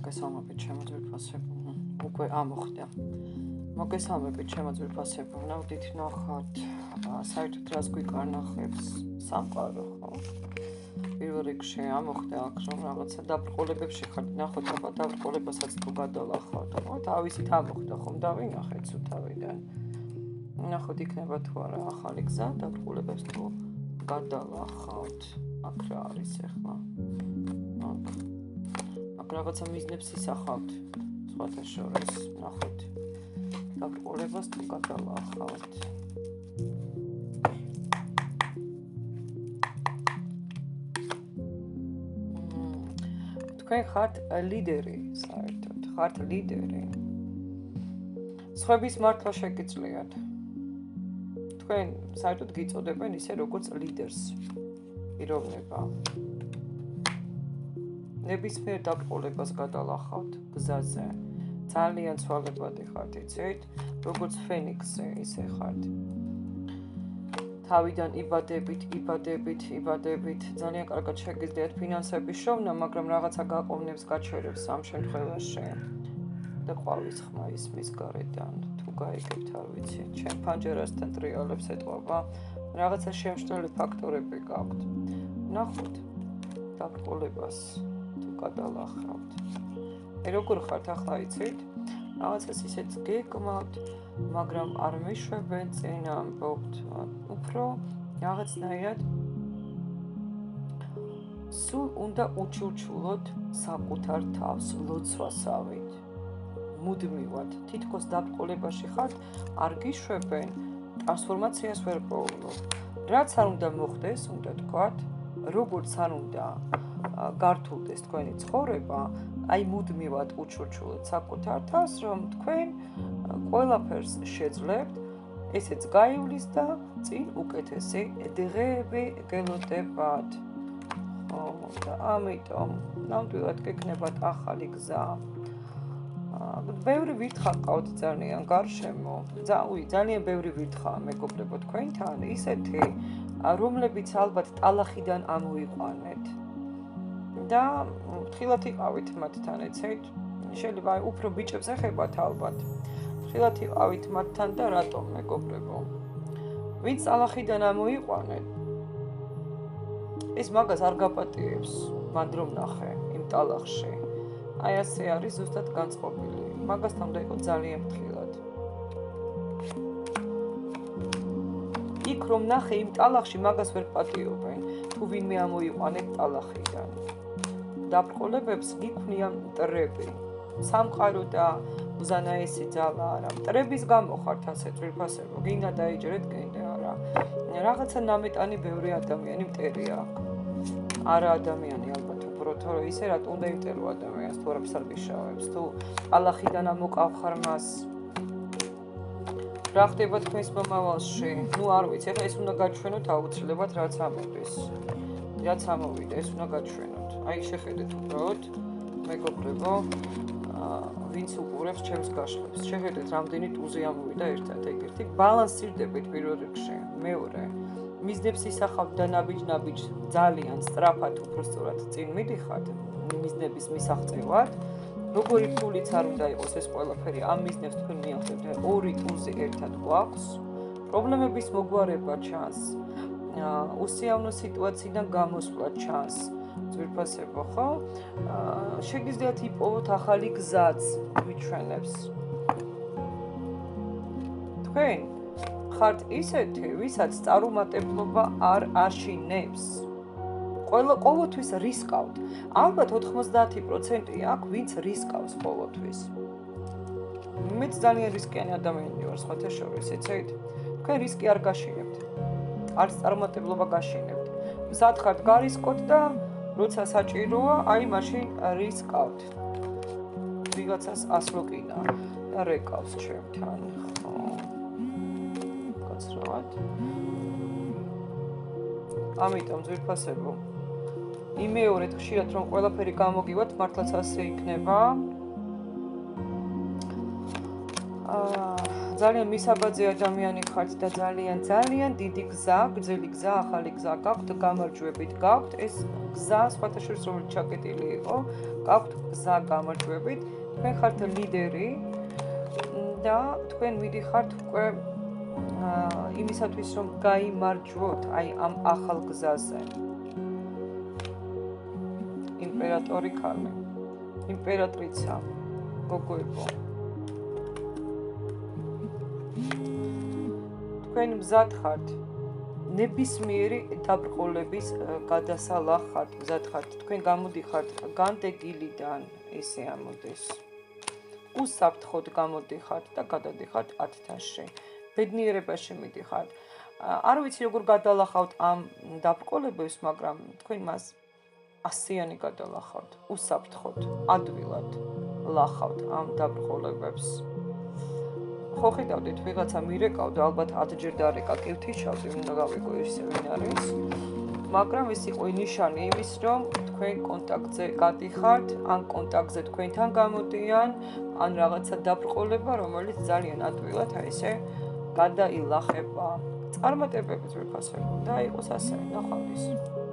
მოგესალმებით ჩემო ძვირფასებო. უკვე ამოხდა. მოგესალმებით ჩემო ძვირფასებო. ნავდით ნახოთ საერთოდ რას გვიკარნახებს სამყარო, ხო? პირველ რიგში ამოხდა აქ რომ რაღაცა დაბრკოლებებში ხართ, ნახოთ აბა დაბრკოლებასაც თუ გადალახავთ, ხო? თავისით ამოხდა ხომ დავინახეთ სუთავიდან. ნახოთ იქნება თუ არა ახალი გზა დაბრკოლებებს თუ გადალახავთ. აქ რა არის ახლა? აქ რაღაცა მიზნებს ისახავთ. სხვათა შორის ნახოთ დაბრკოლებას თუ გადალახავთ. თქვენ ხართ ლიდერი, საერთოდ ხართ ლიდერი. სხვების მართლა შეგიძლიათ. თქვენ საერთოდ გიწოდებენ ისე როგორც ლიდერს. პიროვნება. ნებისმიერ დაბრკოლებას გადალახავთ გზაზე. ძალიან ცვალებადი ხართ, იცით? როგორც ფენიქსი ისე ხართ. თავიდან იბადებით, ძალიან კარგად შეგიძლიათ ფინანსების შოვნა, მაგრამ რაღაცა გაყოვნებს, გაჩერებს ამ შემთხვევაში. და ყვავის ხმა ისმის გარედან, თუ გაიგებთ, არ ვიცი, ჩემ ფანჯერასთან ტრიალებს ეტყობა, რაღაცა შემშნელი ფაქტორები გაქვთ. ნახოთ დაბრკოლებას თუ გადალახავთ. როგორ ხართ ახლა იცით? რაღაცას ისეთ გეკმავთ, მაგრამ არ მეშვებენ წინ ამბობთ. უფრო რაღაცნაირად სულ უნდა უჩურჩულოთ საკუთარ თავს ლოცვასავით. მუდმივად, თითქოს დაბრკოლებაში ხართ, არ გიშვებენ, ტრანსფორმაციას ვერ პოულობ. რაც არ უნდა მოხდეს, უნდა თქვათ, როგორც არ უნდა გართულდეს თქვენი ცხოვრება, აი მუდმივად უჩურჩულოთ საკუთარ თავს, რომ თქვენ ყველაფერს შეძლებთ, ესეც გაივლის და წინ უკეთესი დღეები გელოდებათ. და ამიტომ ნამდვილად გექნებათ ახალი გზა. ბევრი ვირთხა ყავთ ძალიან გარშემო. ძალიან ბევრი ვირთხაა მეგობრებო თქვენთან, ისეთი, რომლებიც ალბათ ტალახიდან ამოიყვანეთ. და ფრთხილად იყავით მათთან, ეცეთ? შეიძლება უფრო ბიჭებს ეხებათ ალბათ. ფრთხილად იყავით მათთან და რატომ მეგობრებო? ვინც ტალახიდან ამოიყვანეთ, ეს მაგას არ გაპატიებს, მანდ რომ ნახე იმ ტალახში. აი ასე არის ზუსტად განწყობილი. მაგასთან უნდა იყო ძალიან ფრთხილად. იქ რომ ნახე იმ ტალახში მაგას ვერ პატიობენ, თუ ვინმე ამოიყვანეთ ტალახიდან. დაბრკოლებებს გიქმნიან მტრები. სამყარო და უზანაესი ძალა არა. მტრების გამო ხართ ასე ძვირფასებო, გინდა დაიჯერეთ, გინდა არა. რაღაცა ნამეტანი ბევრი ადამიანი მტერია აქ. არა ადამიანი ალბათ უფრო, თორე ისე რატო უნდა იმტერო ადამიანს, თუ არაფერს არ გიშავებს, თუ ტალახიდან ამოკავხარ მას. რა ხდება თქვენს მომავალში? ნუ არ ვიცი, ეხლა ეს უნდა გაჩვენოთ აუცილებლად რაც ამოდის. რაც ამოვიდა, ეს უნდა გაჩვენოთ. აი შეხედეთ უბრალოდ, მეგობრებო, ვინც უყურებს ჩემს გაშლებს. შეხედეთ, რამდენი ტუზი ამოვიდა ერთად, ეგერთი. ბალანსირდებით პირველ რიგში. მეორე, მიზნებს ისახავთ და ნაბიჯ ძალიან სწრაფად, უფრო სწორად წინ მიდიხართ მიზნების მისაღწევად. როგორი ფულიც არ უნდა იყოს ეს ყველაფერი, ამ მიზნებს თქვენ მიახდეთ და ორი ტუზი ერთად გვაქვს. პრობლემების მოგვარება ჩანს. უსიამოვნო სიტუაციიდან გამოსვლა ჩანს. ძვირფასებო, ხო? შეგიძლიათ იპოვოთ ახალი გზაც გვიჩვენებს. თქვენ ხართ ისეთი, ვისაც წარუმატებლობა არ აშინებს. ყოველთვის რისკავთ. ალბათ 90% აქ ვინც რისკავს ყოველთვის. მეც ძალიან რისკიანი ადამიანი ვარ სხვათა შორის, იცით? თქვენ რისკი არ გაშინებთ. არც წარუმატებლობა გაშინებთ. სათხართ გარისკოთ და როცა საჭიროა, აი მაშინ რისკავთ. ვიღაცას ასლოკინა და რეკავს ჩემთან. გაცრავად. ამიტომ ძვირფასებო, იმეორეთ ხშირად რომ ყველაფერი გამოგივათ, მართლაც ასე იქნება. ძალიან მისაბაძე ადამიანი ხართ და ძალიან დიდი გზა, გრძელი გზა, ახალი გზა გაქვთ, გამარჯვებით გაქვთ. ეს გზა სხვათა შორის როგორც ჩაკეტილი იყო, გაქვთ გზა გამარჯვებით. თქვენ ხართ ლიდერი და თქვენ მიდიხართ უკვე იმისათვის რომ გაიმარჯვოთ აი ამ ახალ გზაზე. იმპერატორი ქალი, იმპერატრიცა, გოგოებო. თქვენ მზად ხართ ნებისმიერი დაბრყოლების გადასალახ ხართ, მზად ხართ. თქვენ გამოდიხართ განდეგილიდან, ესე ამოდის. უსაფრთხოდ გამოდიხართ და გადადიხართ 10-ში. ბედნიერებაში მიდიხართ. არ ვიცი როგორ გადალახავთ ამ დაბრყოლებებს, მაგრამ თქვენ მას 100-იანი გადალახავთ, უსაფრთხოდ, ადვილად ლახავთ ამ დაბრყოლებებს. ხო ხედავდით, ვიღაცა მირეკავდა, ალბათ 10-ჯერ დარეკა, კივთიშავდი, უნდა გავიგო ისე ვინ არის. მაგრამ ეს იყო ნიშანი იმის, რომ თქვენ კონტაქტზე გადიხართ, ან კონტაქტზე თქვენთან გამოდიან, ან რაღაცა დაბრყოლება, რომელიც ძალიან ადვილად აი ესე გადაილახება. წარმატებებით ვიფასებო და იყოს ასე, ნახვამდის.